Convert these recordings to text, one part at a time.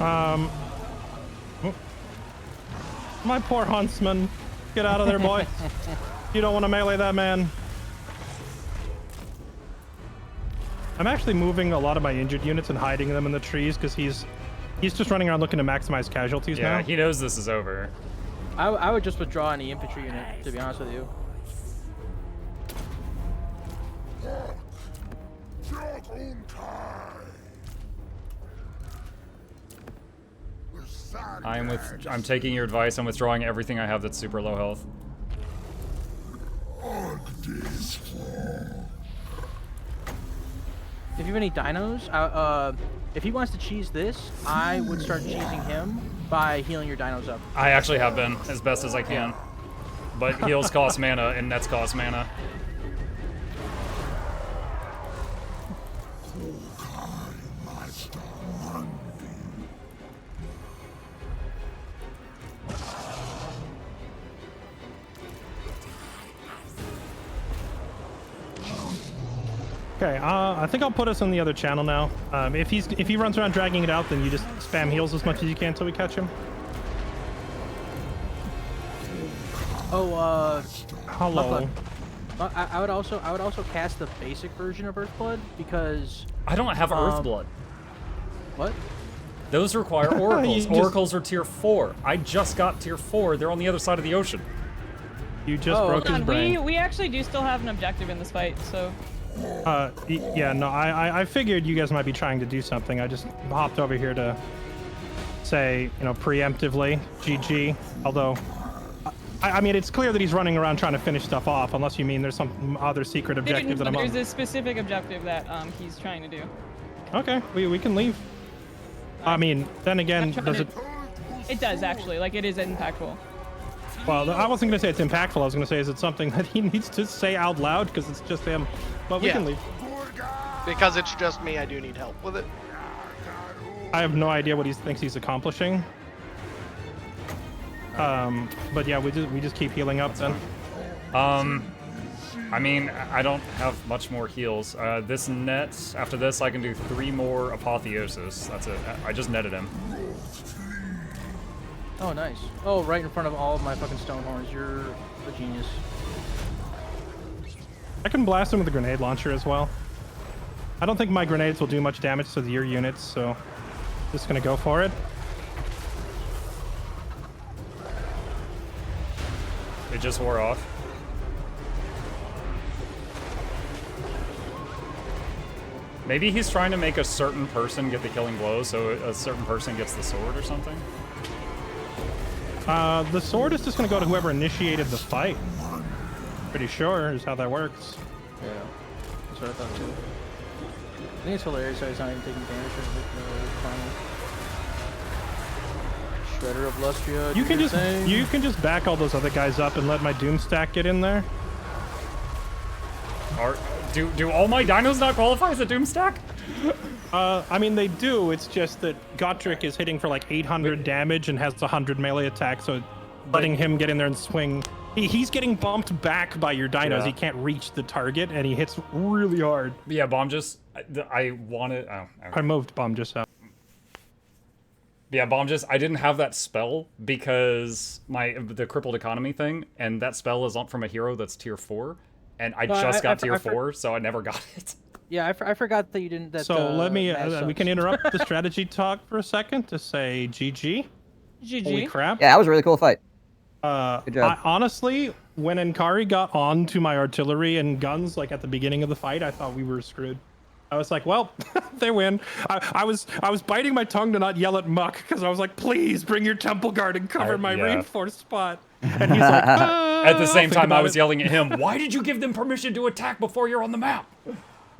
Oh. My poor huntsman. Get out of there, boy. You don't want to melee that man. I'm actually moving a lot of my injured units and hiding them in the trees because he's just running around looking to maximize casualties now. Yeah, he knows this is over. I would just withdraw any infantry unit, to be honest with you. I'm taking your advice. I'm withdrawing everything I have that's super low health. If you have any dinos, if he wants to cheese this, I would start cheesing him by healing your dinos up. I actually have been as best as I can, but heals cost mana and nets cost mana. Okay, I think I'll put us on the other channel now. If he runs around dragging it out, then you just spam heals as much as you can until we catch him. Oh, hello. I would also cast the basic version of Earthblood because I don't have Earthblood. What? Those require oracles. Oracles are tier 4. I just got tier 4. They're on the other side of the ocean. You just broke his brain. We actually do still have an objective in this fight, so. Yeah, no, I figured you guys might be trying to do something. I just hopped over here to say, you know, preemptively, GG. Although, I mean, it's clear that he's running around trying to finish stuff off, unless you mean there's some other secret objective that I'm on. There's a specific objective that he's trying to do. Okay, we can leave. I mean, then again, does it... It does, actually. Like, it is impactful. Well, I wasn't going to say it's impactful. I was going to say, is it something that he needs to say out loud? Because it's just him. But we can leave. Because it's just me, I do need help with it. I have no idea what he thinks he's accomplishing. But yeah, we just keep healing up then. I mean, I don't have much more heals. This net, after this, I can do 3 more Apotheosis. That's it. I just netted him. Oh, nice. Oh, right in front of all of my fucking stone horns. You're a genius. I can blast him with a grenade launcher as well. I don't think my grenades will do much damage to your units, so just gonna go for it. It just wore off. Maybe he's trying to make a certain person get the killing blow, so a certain person gets the sword or something? The sword is just gonna go to whoever initiated the fight. Pretty sure is how that works. Yeah, that's what I thought too. I think it's hilarious how he's not even taking damage of the final. Shredder of Lustria. You can just back all those other guys up and let my Doomstack get in there. Do all my dinos not qualify as a Doomstack? I mean, they do. It's just that Gotrek is hitting for like 800 damage and has 100 melee attack, so letting him get in there and swing. He's getting bumped back by your dinos. Yeah. He can't reach the target, and he hits really hard. Yeah, Bomb just... I wanted... Oh, okay. I moved Bomb just out. Yeah, Bomb just... I didn't have that spell because the crippled economy thing, and that spell is from a hero that's tier 4, and I just got tier 4, so I never got it. Yeah, I forgot that you didn't... So let me... we can interrupt the strategy talk for a second to say GG. GG. Holy crap. Yeah, that was a really cool fight. Good job. Honestly, when Enkari got on to my artillery and guns, like at the beginning of the fight, I thought we were screwed. I was like, well, they win. I was biting my tongue to not yell at Muck because I was like, please bring your temple guard and cover my reinforced spot. And he's like, at the same time, I was yelling at him, why did you give them permission to attack before you're on the map?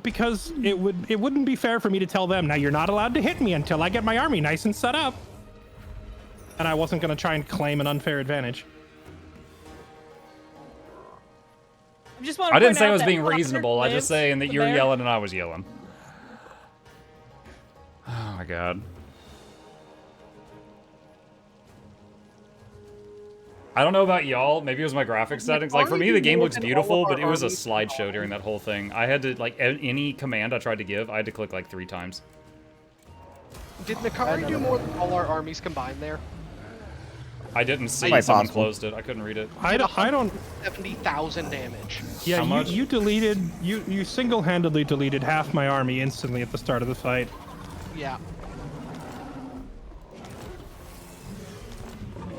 Because it wouldn't be fair for me to tell them, now you're not allowed to hit me until I get my army nice and set up. And I wasn't going to try and claim an unfair advantage. I didn't say I was being reasonable. I just saying that you're yelling and I was yelling. Oh my god. I don't know about y'all. Maybe it was my graphics settings. Like for me, the game looks beautiful, but it was a slideshow during that whole thing. I had to, like, any command I tried to give, I had to click like 3 times. Did Nakari do more than all our armies combined there? I didn't see. Quite Someone possible. closed it. I couldn't read it. I don't. 70,000 damage. Yeah, How much? you deleted. You single-handedly deleted half my army instantly at the start of the fight. Yeah.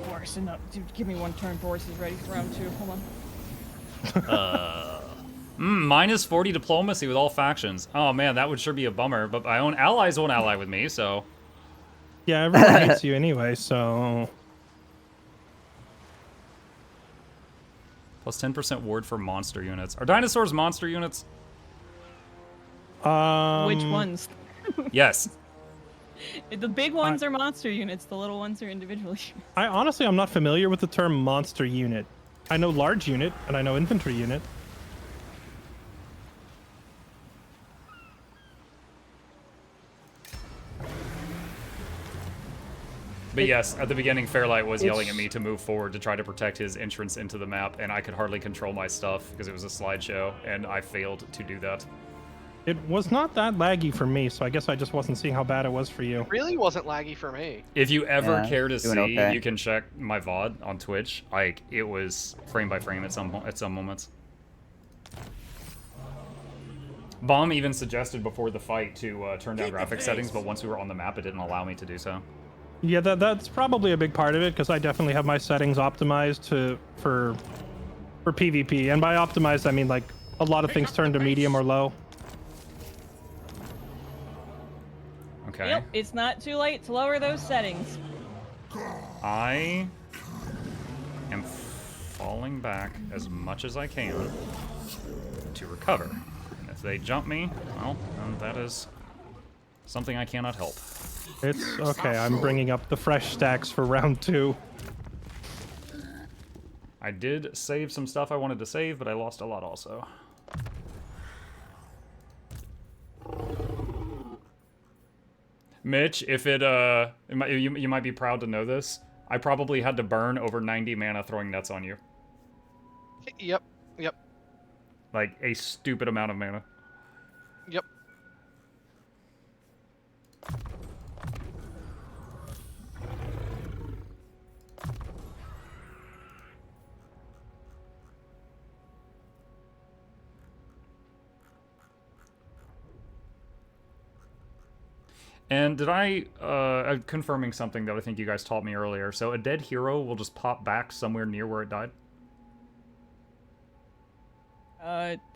Boris, enough. Dude, give me one turn. Boris is ready for round 2. Hold on. Minus 40 diplomacy with all factions. Oh man, that would sure be a bummer. But my own allies won't ally with me, so. Yeah, everyone hates you anyway, so. Plus 10% ward for monster units. Are dinosaurs monster units? Which ones? Yes. The big ones are monster units. The little ones are individual units. I'm not familiar with the term monster unit. I know large unit and I know infantry unit. But yes, at the beginning, Fairlight was yelling at me to move forward to try to protect his entrance into the map, and I could hardly control my stuff because it was a slideshow, and I failed to do that. It was not that laggy for me, so I guess I just wasn't seeing how bad it was for you. Really wasn't laggy for me. If you ever Yeah, care to doing see, okay. you can check my VOD on Twitch. Like, it was frame by frame at some moments. Bomb even suggested before the fight to turn down graphics settings, but once we were on the map, it didn't allow me to do so. Yeah, that's probably a big part of it because I definitely have my settings optimized for PvP, and by optimized I mean like a lot of things turned to medium or low. Okay. Yep, it's not too late to lower those settings. I am falling back as much as I can to recover. And if they jump me, well, then that is something I cannot help. It's okay. I'm bringing up the fresh stacks for round 2. I did save some stuff I wanted to save, but I lost a lot also. Mitch, if you might be proud to know this, I probably had to burn over 90 mana throwing nets on you. Yep. Like, a stupid amount of mana. Yep. And did confirming something that I think you guys taught me earlier. So a dead hero will just pop back somewhere near where it died?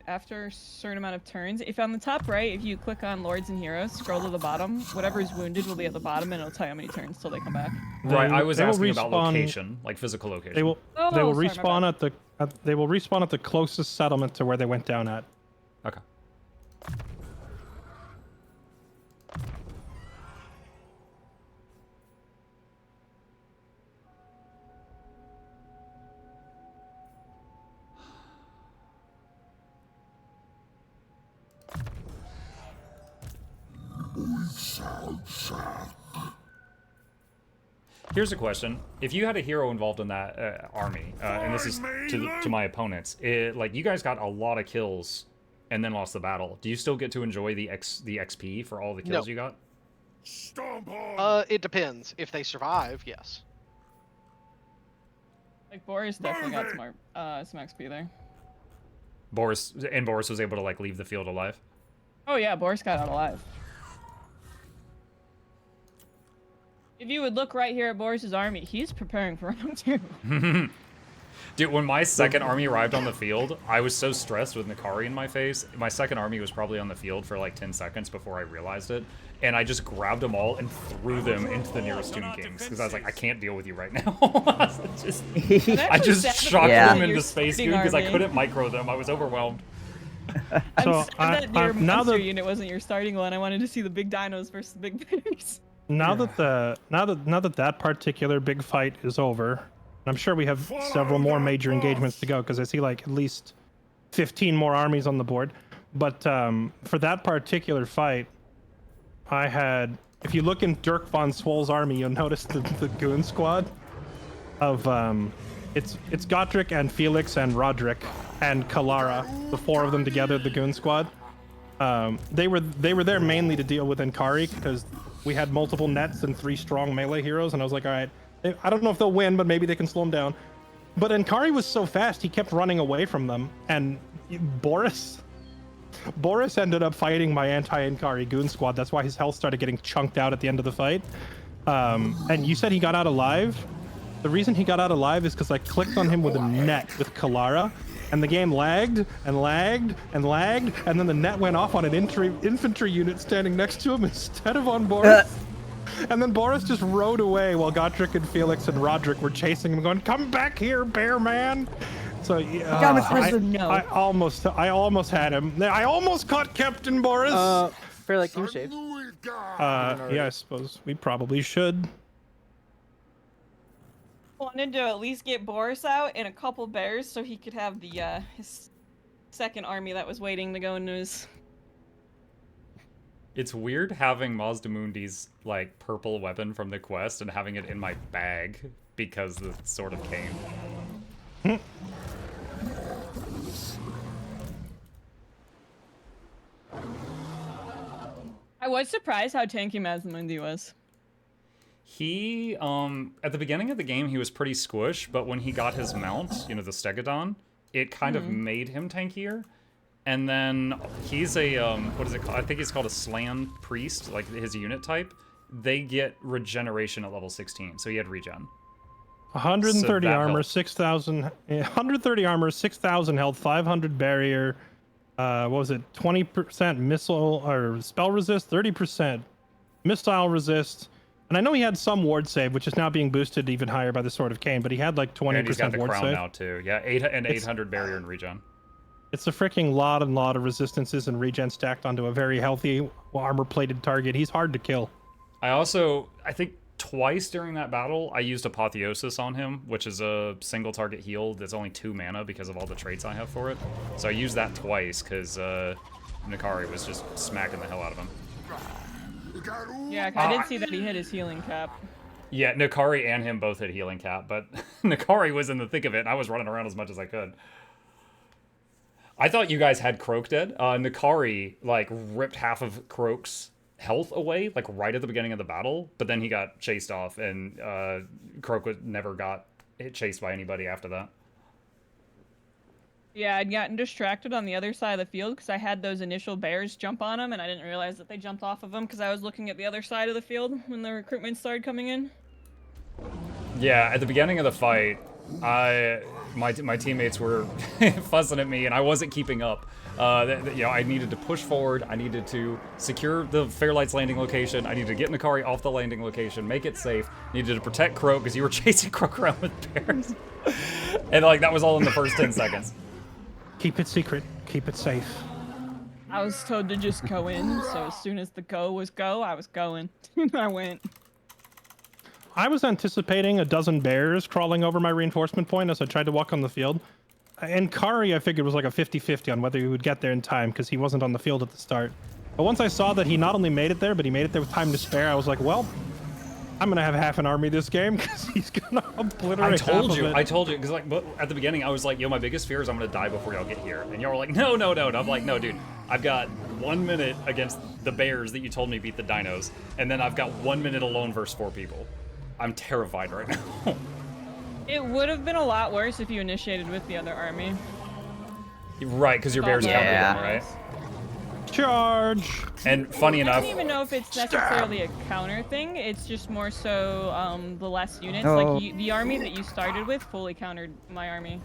After a certain amount of turns, if on the top right, if you click on Lords and Heroes, scroll to the bottom, whatever is wounded will be at the bottom, and it'll tell you how many turns till they come back. Right, I was They will asking about respawn- location, like physical location. They will Oh, they will sorry, my respawn they will respawn at the closest settlement to where they went down at. Okay. Here's a question: if you had a hero involved in that army, and this is to my opponents, like you guys got a lot of kills and then lost the battle, do you still get to enjoy the XP for all the kills No. you got? It depends. If they survive, yes. Like Boris definitely got some XP there. Boris was able to like leave the field alive. Oh yeah, Boris got out alive. If you would look right here at Boris's army, he's preparing for round 2. Dude, when my second army arrived on the field, I was so stressed with Nakari in my face. My second army was probably on the field for like 10 seconds before I realized it. And I just grabbed them all and threw them into the nearest Tomb Kings. Because I was like, I can't deal with you right now. I just shot them into Space Goon because I couldn't micro them. I was overwhelmed. So that your now monster that unit wasn't your starting one. I wanted to see the big dinos versus the big bears. now that particular big fight is over, and I'm sure we have several more major engagements to go because I see like at least 15 more armies on the board. But for that particular fight, I had, if you look in Dirk von Swoll's army, you'll notice the goon squad of it's Gotrek and Felix and Roderick and Kalara, the 4 of them together, the goon squad. They were there mainly to deal with Enkari because we had multiple nets and 3 strong melee heroes, and I was like, all right, I don't know if they'll win, but maybe they can slow them down. But Ankari was so fast, he kept running away from them, and Boris ended up fighting my anti-Ankari goon squad. That's why his health started getting chunked out at the end of the fight. And you said he got out alive. The reason he got out alive is because I clicked on him with a net with Kalara, and the game lagged and lagged and lagged, and then the net went off on an infantry unit standing next to him instead of on Boris. And then Boris just rode away while Gotrek and Felix and Roderick were chasing him, going, "Come back here, bear man!" So I almost had him. I almost caught Captain Boris. Fairlight, can you save? Yeah, I suppose we probably should. Wanted to at least get Boris out and a couple bears so he could have the his second army that was waiting to go into his. It's weird having Mazdamundi's like purple weapon from the quest and having it in my bag because the Sword of Cain. I was surprised how tanky Mazdamundi was. He, at the beginning of the game, he was pretty squish, but when he got his mount, you know, the Stegodon, it kind of made him tankier. And then he's a, what is it called? I think he's called a Slan Priest, like his unit type. They get regeneration at level 16, so he had regen. 130 So armor, helped. 6,000, 130 armor, 6,000 health, 500 barrier, what was it, 20% missile or spell resist, 30% missile resist. And I know he had some ward save, which is now being boosted even higher by the Sword of Cain, but he had like 20% And he's got the ward crown save. now too. Yeah, 800 barrier and regen. It's a freaking lot of resistances and regen stacked onto a very healthy armor-plated target. He's hard to kill. I think twice during that battle, I used Apotheosis on him, which is a single target heal that's only 2 mana because of all the traits I have for it. So I used that twice because Nakari was just smacking the hell out of him. Yeah, I did see that he hit his healing cap. Yeah, Nakari and him both hit healing cap, but Nakari was in the thick of it, and I was running around as much as I could. I thought you guys had Croak dead. Nakari, like, ripped half of Croak's health away, like, right at the beginning of the battle, but then he got chased off, and Croak never got chased by anybody after that. Yeah, I'd gotten distracted on the other side of the field because I had those initial bears jump on him, and I didn't realize that they jumped off of him because I was looking at the other side of the field when the recruitment started coming in. Yeah, at the beginning of the fight, my teammates were fussing at me, and I wasn't keeping up. I needed to push forward. I needed to secure the Fairlight's landing location. I needed to get Nakari off the landing location, make it safe. Needed to protect Croak because you were chasing Croak around with bears. And like that was all in the first 10 seconds. Keep it secret. Keep it safe. I was told to just go in, so as soon as the go was go, I was going. I went. I was anticipating a dozen bears crawling over my reinforcement point as I tried to walk on the field. And Kari, I figured, was like a 50-50 on whether he would get there in time because he wasn't on the field at the start. But once I saw that he not only made it there, but he made it there with time to spare, I was like, well, I'm going to have half an army this game because he's going to obliterate half of it. I told you, because like at the beginning I was like, yo, my biggest fear is I'm going to die before y'all get here. And y'all were like, no. And I'm like, no, dude, I've got 1 minute against the bears that you told me beat the dinos. And then I've got 1 minute alone versus 4 people. I'm terrified right now. It would have been a lot worse if you initiated with the other army. Right, because your bears counted them, right? Charge! And funny enough, I don't even know if it's necessarily a counter thing. It's just more so the less units. Like the army that you started with fully countered my army.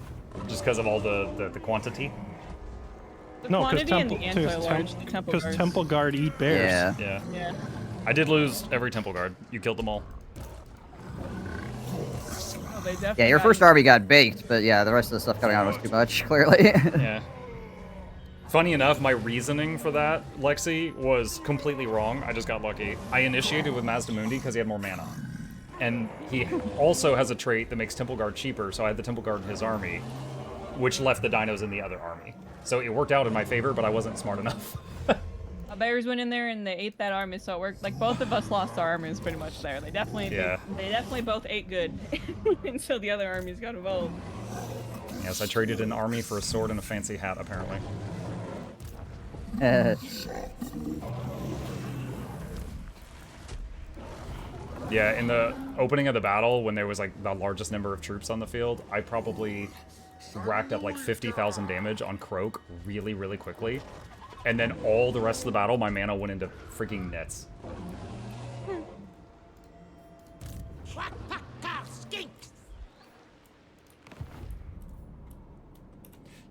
Just because of all the quantity? The quantity and the anti-large, the temple guards. Because Temple Guard eat bears. Yeah. I did lose every Temple Guard. You killed them all. Yeah, your first army got baked, but yeah, the rest of the stuff coming out was too much, clearly. Yeah. Funny enough, my reasoning for that, Lexi, was completely wrong. I just got lucky. I initiated with Mazdamundi because he had more mana. And he also has a trait that makes Temple Guard cheaper, so I had the Temple Guard in his army, which left the dinos in the other army. So it worked out in my favor, but I wasn't smart enough. Bears went in there and they ate that army, so it worked. Like both of us lost our armies pretty much there. They definitely both ate good until the other armies got involved. Yes, I traded an army for a sword and a fancy hat, apparently. Yeah, in the opening of the battle, when there was like the largest number of troops on the field, I probably racked up like 50,000 damage on Croak really, really quickly. And then all the rest of the battle, my mana went into freaking nets.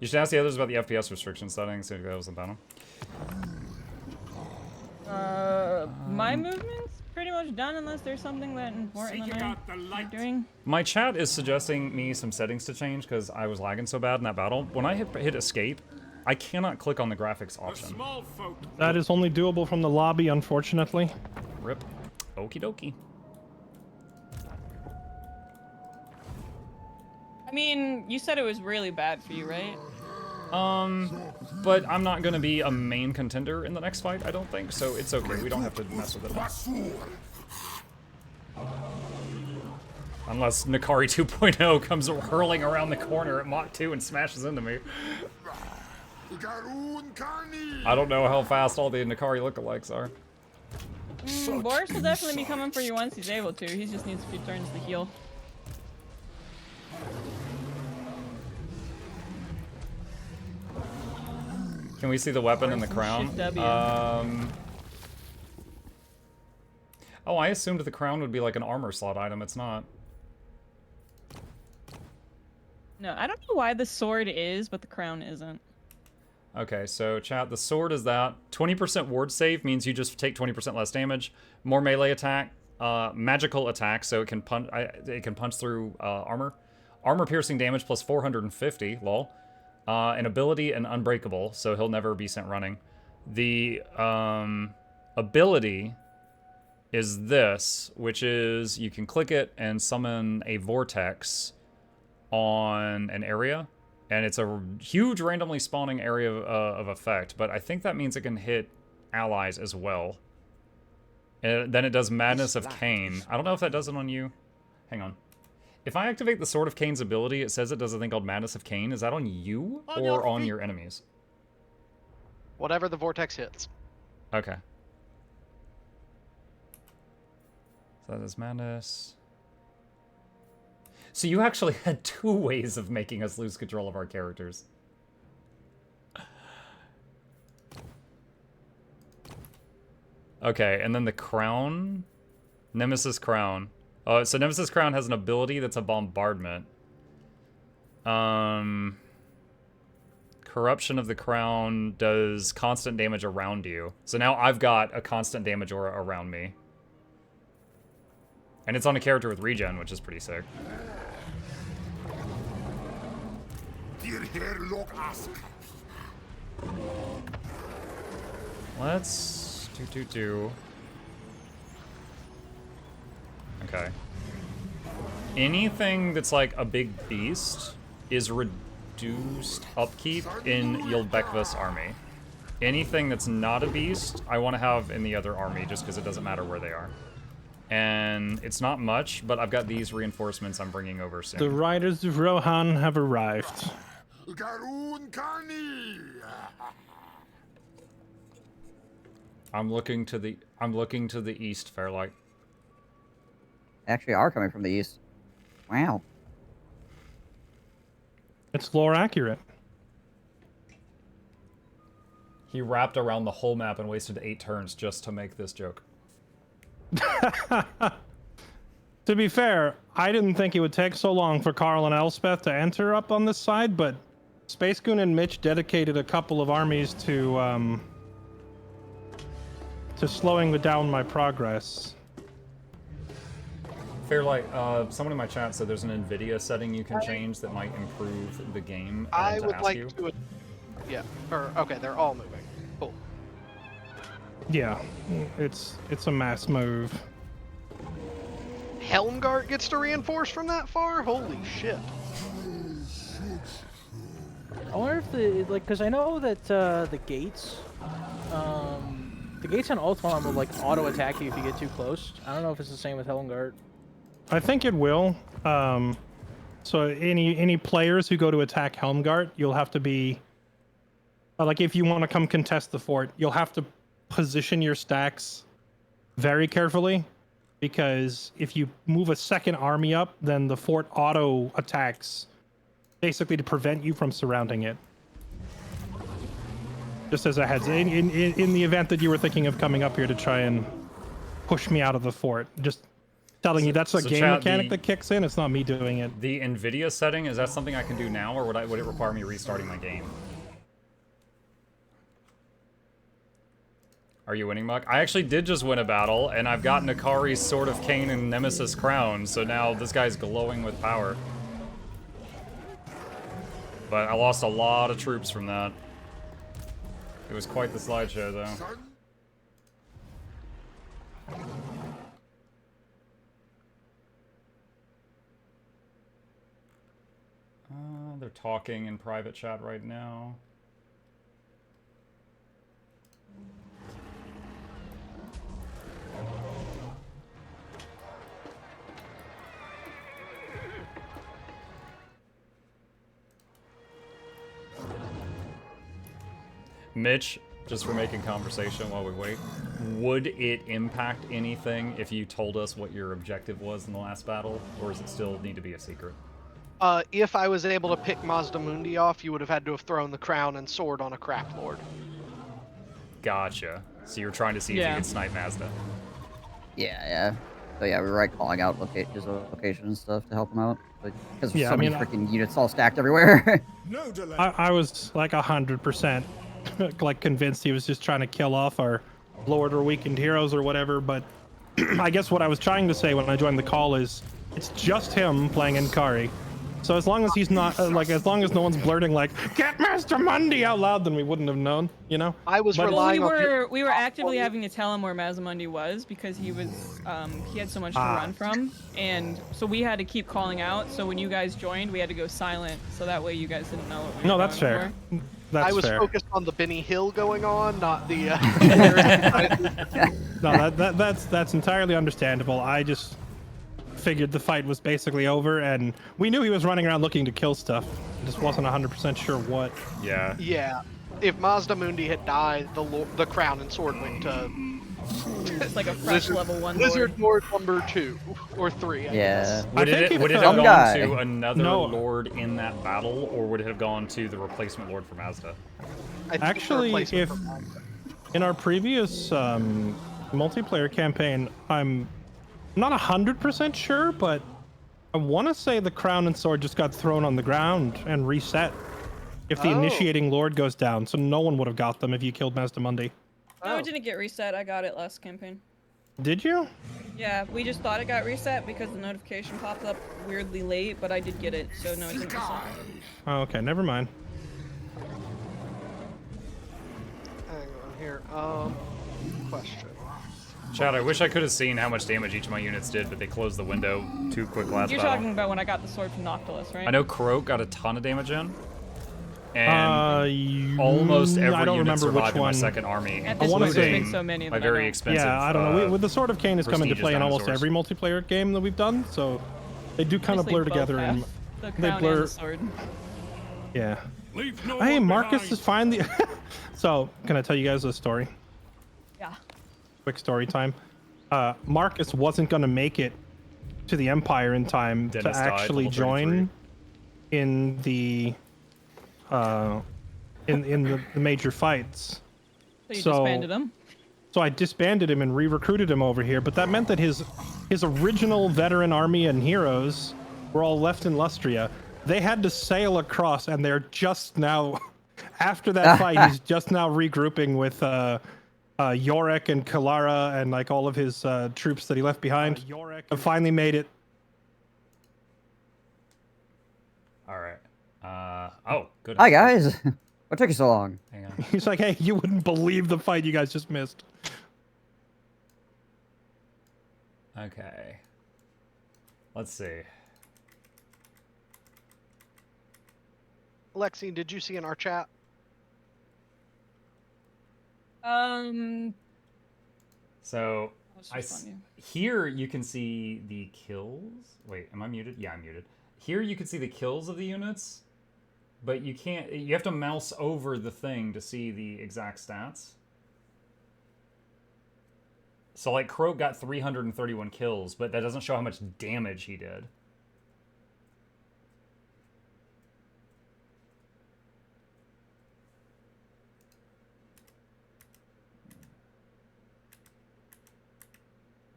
You should ask the others about the FPS restriction settings, if that was the battle. My movement's pretty much done unless there's something that important that I'm doing. My chat is suggesting me some settings to change because I was lagging so bad in that battle. When I hit escape, I cannot click on the graphics option. That is only doable from the lobby, unfortunately. Rip. Okie dokie. I mean, you said it was really bad for you, right? But I'm not gonna be a main contender in the next fight, I don't think, so it's okay. We don't have to mess with it. Unless Nakari 2.0 comes hurling around the corner at Mach 2 and smashes into me. I don't know how fast all the Nakari lookalikes are. Boris will definitely be coming for you once he's able to. He just needs a few turns to heal. Can we see the weapon and the crown? Oh, I assumed the crown would be like an armor slot item. It's not. No, I don't know why the sword is, but the crown isn't. Okay, so chat, the sword is that. 20% ward save means you just take 20% less damage. More melee attack, magical attack, so it can punch through armor. Armor piercing damage plus 450, lol. An ability and unbreakable, so he'll never be sent running. The ability is this, which is you can click it and summon a vortex on an area, and it's a huge randomly spawning area of effect, but I think that means it can hit allies as well. And then it does Madness of Cain. I don't know if that does it on you. Hang on. If I activate the Sword of Cain's ability, it says it does a thing called Madness of Cain. Is that on you or on your enemies? Whatever the vortex hits. Okay. So that is Madness. So you actually had 2 ways of making us lose control of our characters. Okay, and then the crown. Nemesis Crown. So Nemesis Crown has an ability that's a bombardment. Corruption of the Crown does constant damage around you. So now I've got a constant damage aura around me. And it's on a character with regen, which is pretty sick. Let's do. Okay. Anything that's like a big beast is reduced upkeep in Yildbekva's army. Anything that's not a beast, I want to have in the other army just because it doesn't matter where they are. And it's not much, but I've got these reinforcements I'm bringing over soon. The riders of Rohan have arrived. I'm looking to the east, Fairlight. Actually are coming from the east. Wow. It's lore accurate. He wrapped around the whole map and wasted 8 turns just to make this joke. To be fair, I didn't think it would take so long for Carl and Elspeth to enter up on this side, but Space Goon and Mitch dedicated a couple of armies to slowing down my progress. Fairlight, someone in my chat said there's an NVIDIA setting you can change that might improve the game. I would like to... Yeah. Okay, they're all moving. Cool. Yeah, it's a mass move. Helmgart gets to reinforce from that far? Holy shit. I wonder if because I know that the gates on Ultron will like auto attack you if you get too close. I don't know if it's the same with Helmgart. I think it will. So any players who go to attack Helmgart, you'll have to be like if you want to come contest the fort, you'll have to position your stacks very carefully, because if you move a second army up, then the fort auto attacks, basically to prevent you from surrounding it. Just as a heads in the event that you were thinking of coming up here to try and push me out of the fort, just telling you that's a game mechanic that kicks in. It's not me doing it. The NVIDIA setting, is that something I can do now, or would it require me restarting my game? Are you winning, Muck? I actually did just win a battle, and I've got Nakari's Sword of Cain and Nemesis Crown, so now this guy's glowing with power. But I lost a lot of troops from that. It was quite the slideshow, though. They're talking in private chat right now. Mitch, just for making conversation while we wait, would it impact anything if you told us what your objective was in the last battle, or does it still need to be a secret? If I was able to pick Mazda Mundi off, you would have had to have thrown the crown and sword on a craft lord. Gotcha. So you're trying to see if you could snipe Mazda. Yeah. So yeah, we were like calling out his location and stuff to help him out. Because there's so many freaking units all stacked everywhere. No delay. I was like 100% like convinced he was just trying to kill off our lord or weakened heroes or whatever, but I guess what I was trying to say when I joined the call is it's just him playing Inkari. So as long as he's not as long as no one's blurting like "Get Master Mundi" out loud, then we wouldn't have known, you know. I was relying on. We were actively having to tell him where Mazamundi was because he was he had so much to run from, and so we had to keep calling out. So when you guys joined, we had to go silent, so that way you guys didn't know what we were that's fair. For. That's I was fair. focused on the Benny Hill going on, not the. No, that's entirely understandable. I just figured the fight was basically over, and we knew he was running around looking to kill stuff. I just wasn't 100% sure what. Yeah. Yeah. If Mazda Mundi had died, the crown and sword went to. It's like a fresh level 1 Lizard Lord number 2 or 3. I guess. Would it have gone to another lord in that battle, or would it have gone to the replacement lord for Mazda? Actually, if in our previous multiplayer campaign, I'm not 100% sure, but I want to say the crown and sword just got thrown on the ground and reset if the initiating lord goes down, so no one would have got them if you killed Mazda Mundi. No, it didn't get reset. I got it last campaign. Did you? Yeah, we just thought it got reset because the notification popped up weirdly late, but I did get it, so no, it didn't reset. Oh, okay, never mind. Hang on here. Question. Chad, I wish I could have seen how much damage each of my units did, but they closed the window too quick last You're battle. talking about when I got the sword from Noctilus, right? I know Croak got a ton of damage in. And almost every unit survived in my second army. At this point, there's been so many my very expensive. Yeah, I don't know. With the Sword of Cain has come into play in almost dinosaurs. every multiplayer game that we've done, so they do kind of blur together. And the they crown blur. and the sword. Yeah. Leave no Hey, one Marcus behind. is finally. So, can I tell you guys a story? Yeah. Quick story time. Marcus wasn't going to make it to the Empire in time Dennis to died, actually level join in the in the major fights. So you disbanded him? So I disbanded him and re-recruited him over here, but that meant that his original veteran army and heroes were all left in Lustria. They had to sail across, and they're just now, after that fight, he's just now regrouping with Yorick and Kalara and like all of his troops that he left behind. Yorick have finally made it. All right. Oh, good. Hi guys. What took you so long? Hang on. He's like, hey, you wouldn't believe the fight you guys just missed. Okay. Let's see. Lexi, did you see in our chat? So That's funny. here you can see the kills. Wait, am I muted? Yeah, I'm muted. Here you can see the kills of the units, but you can't. You have to mouse over the thing to see the exact stats. So like Croak got 331 kills, but that doesn't show how much damage he did.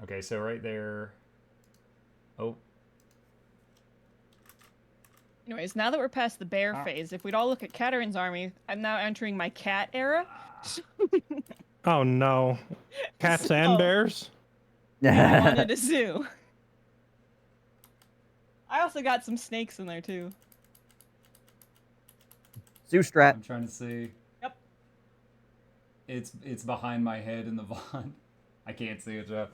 Okay, so right there. Oh. Anyways, now that we're past the bear phase, if we'd all look at Katarin's army, I'm now entering my cat era. Oh no. Cats and bears? I wanted a zoo. I also got some snakes in there too. Zoo strat. I'm trying to see. Yep. It's behind my head in the Vaughn. I can't see it, Jeff.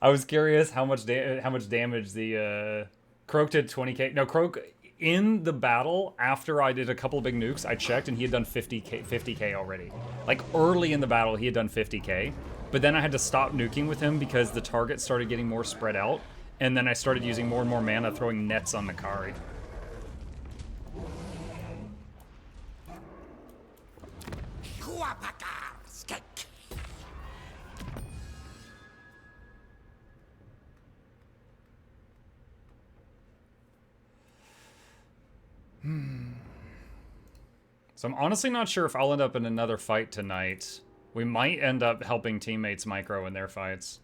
I was curious how much damage the Croak did 20k. No, Croak in the battle after I did a couple big nukes, I checked and he had done 50k already. Like early in the battle, he had done 50k. But then I had to stop nuking with him because the target started getting more spread out, and then I started using more and more mana throwing nets on Nakari. So I'm honestly not sure if I'll end up in another fight tonight. We might end up helping teammates micro in their fights.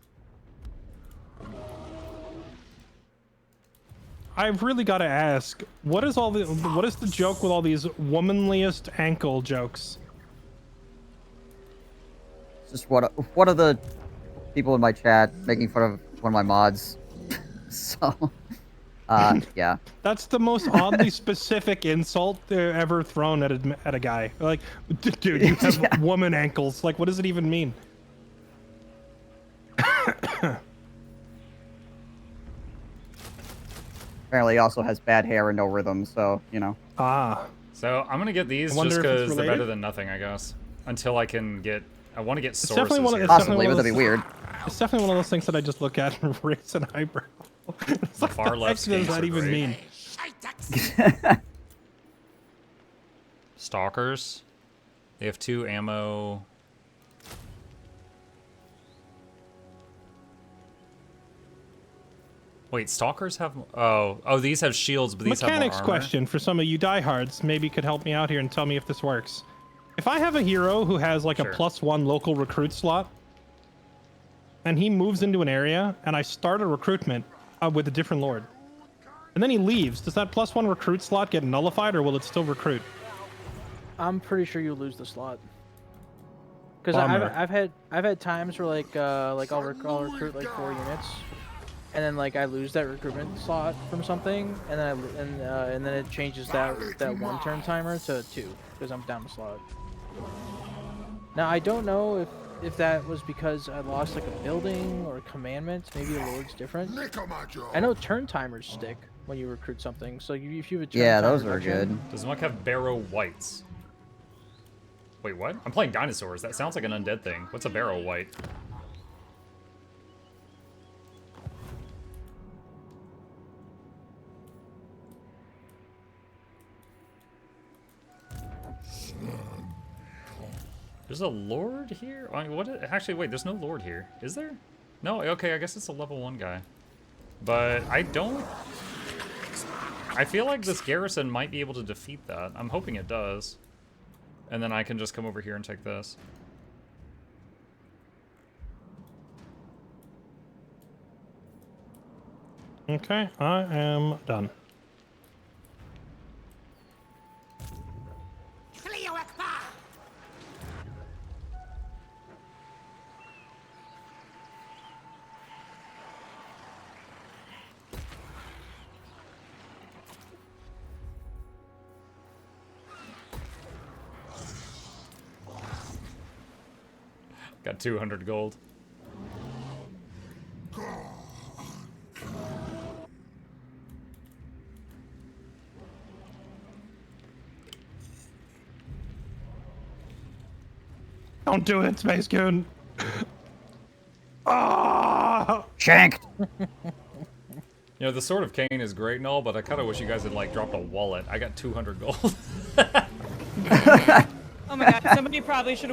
I've really got to ask, what is the joke with all these womanliest ankle jokes? Just one of the people in my chat making fun of one of my mods. So, yeah. That's the most oddly specific insult ever thrown at a guy. Like, dude, you have woman ankles. Like, what does it even mean? Apparently, he also has bad hair and no rhythm, so, you know. Ah. So I'm gonna get these just because they're better than nothing, I guess. Until I can get, I want to get sources here. Possibly, but that'd be weird. It's definitely one of those things that I just look at and raise an eyebrow. It's The like, far left what does that even mean? Stalkers. They have 2 ammo. Wait, stalkers have... Oh, these have shields, but these have more Mechanics armor. question for some of you diehards. Maybe you could help me out here and tell me if this works. If I have a hero who has like a +1 local recruit slot, and he moves into an area, and I start a recruitment with a different lord, and then he leaves, does that +1 recruit slot get nullified, or will it still recruit? I'm pretty sure you lose the slot. Because I've had times where like I'll recruit like 4 units, and then like I lose that recruitment slot from something, and then it changes that 1 turn timer to 2 because I'm down a slot. Now I don't know if that was because I lost like a building or a commandment. Maybe the lord's different. I know turn timers stick when you recruit something. So if you have a turn those are good. Does Muck have Barrow Whites? Wait, what? I'm playing dinosaurs. That sounds like an undead thing. What's a Barrow White? There's a lord here? Actually, wait, there's no lord here. Is there? No, okay, I guess it's a level 1 guy. But I feel like this garrison might be able to defeat that. I'm hoping it does. And then I can just come over here and take this. Okay, I am done. Got 200 gold. Don't do it, Space Coon. Ah! Shanked. You know, the Sword of Cain is great and all, but I kind of wish you guys had like dropped a wallet. I got 200 gold. Oh my god, somebody probably should have